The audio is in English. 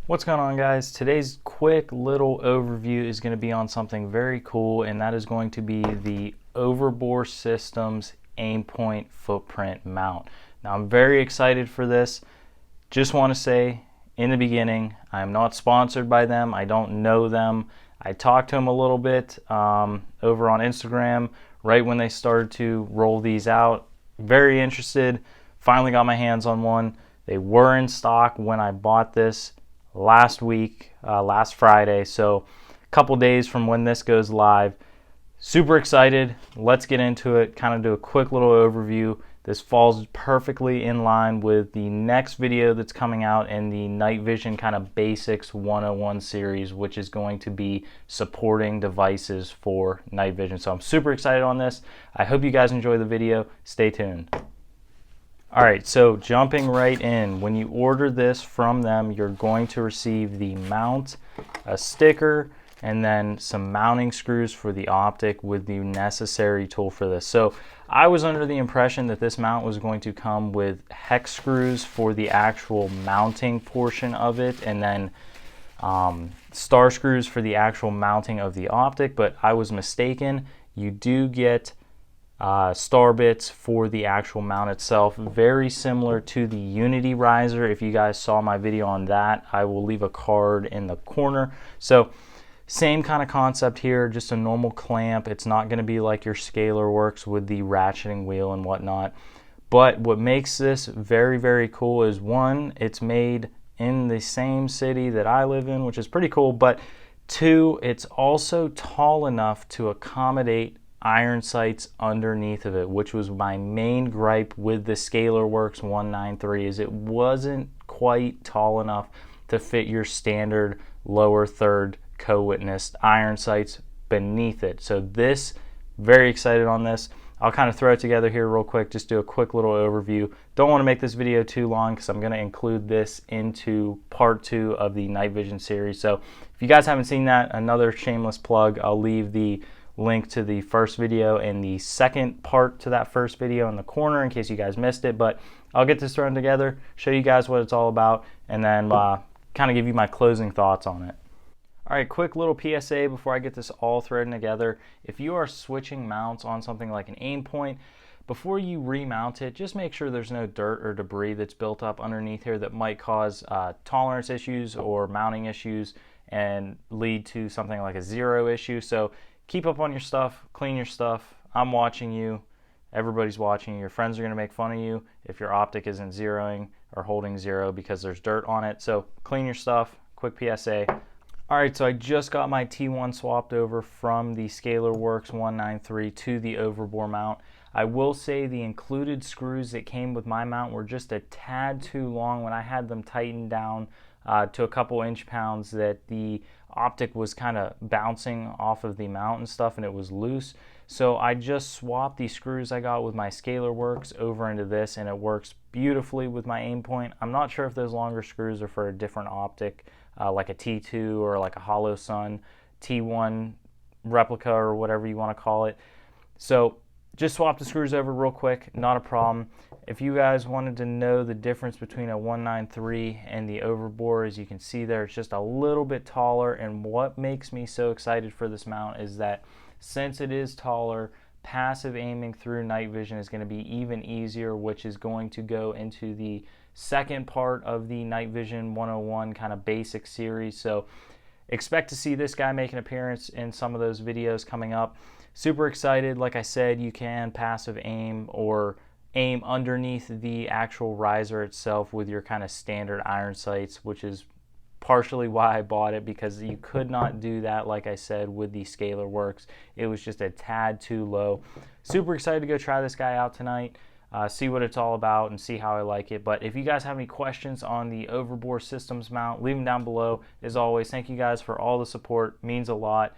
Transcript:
What's going on, guys? Today's quick little overview is going to be on something very cool, and that is going to be the Overbore Systems Aimpoint Footprint Mount. Now, I'm very excited for this. Just want to say in the beginning, I'm not sponsored by them. I don't know them. I talked to them a little bit over on Instagram right when they started to roll these out. Very interested. Finally got my hands on one. They were in stock when I bought this last week, last Friday, so a couple days from when this goes live. Super excited. Let's get into it, kind of do a quick little overview. This falls perfectly in line with the next video that's coming out in the Night Vision kind of Basics 101 series, which is going to be supporting devices for night vision. So I'm super excited on this. I hope you guys enjoy the video. Stay tuned. Alright, so jumping right in, when you order this from them, you're going to receive the mount, a sticker, and then some mounting screws for the optic with the necessary tool for this. So I was under the impression that this mount was going to come with hex screws for the actual mounting portion of it, and then star screws for the actual mounting of the optic, but I was mistaken. You do get star bits for the actual mount itself, very similar to the Unity riser. If you guys saw my video on that, I will leave a card in the corner. So same kind of concept here, just a normal clamp. It's not going to be like your scalar works with the ratcheting wheel and whatnot. But what makes this very, very cool is, one, it's made in the same city that I live in, which is pretty cool, but two, it's also tall enough to accommodate iron sights underneath of it, which was my main gripe with the ScalarWorks 193, is it wasn't quite tall enough to fit your standard lower third co-witnessed iron sights beneath it. So this, very excited on this. I'll kind of throw it together here real quick, just do a quick little overview. Don't want to make this video too long because I'm going to include this into part 2 of the night vision series. So if you guys haven't seen that, another shameless plug, I'll leave the link to the first video and the second part to that first video in the corner in case you guys missed it. But I'll get this thrown together, show you guys what it's all about, and then kind of give you my closing thoughts on it. All right, quick little PSA before I get this all threaded together. If you are switching mounts on something like an Aimpoint, before you remount it, just make sure there's no dirt or debris that's built up underneath here that might cause tolerance issues or mounting issues and lead to something like a zero issue. So keep up on your stuff, clean your stuff. I'm watching you. Everybody's watching you. Your friends are going to make fun of you if your optic isn't zeroing or holding zero because there's dirt on it. So clean your stuff. Quick PSA. All right, so I just got my T1 swapped over from the ScalarWorks 193 to the Overbore mount. I will say the included screws that came with my mount were just a tad too long. When I had them tightened down to a couple inch-pounds, that the optic was kind of bouncing off of the mount and stuff, and it was loose. So I just swapped the screws I got with my ScalarWorks over into this, and it works beautifully with my Aimpoint. I'm not sure if those longer screws are for a different optic, like a T2 or like a Hollow Sun T1 replica or whatever you want to call it. So just swap the screws over real quick, not a problem. If you guys wanted to know the difference between a 193 and the Overbore, as you can see there, it's just a little bit taller. And what makes me so excited for this mount is that since it is taller, passive aiming through night vision is going to be even easier, which is going to go into the second part of the Night Vision 101 kind of basic series. So expect to see this guy make an appearance in some of those videos coming up. Super excited. Like I said, you can passive aim or aim underneath the actual riser itself with your kind of standard iron sights, which is partially why I bought it, because you could not do that, like I said, with the ScalarWorks. It was just a tad too low. Super excited to go try this guy out tonight, see what it's all about and see how I like it. But if you guys have any questions on the Overbore Systems mount, leave them down below. As always, thank you guys for all the support. It means a lot.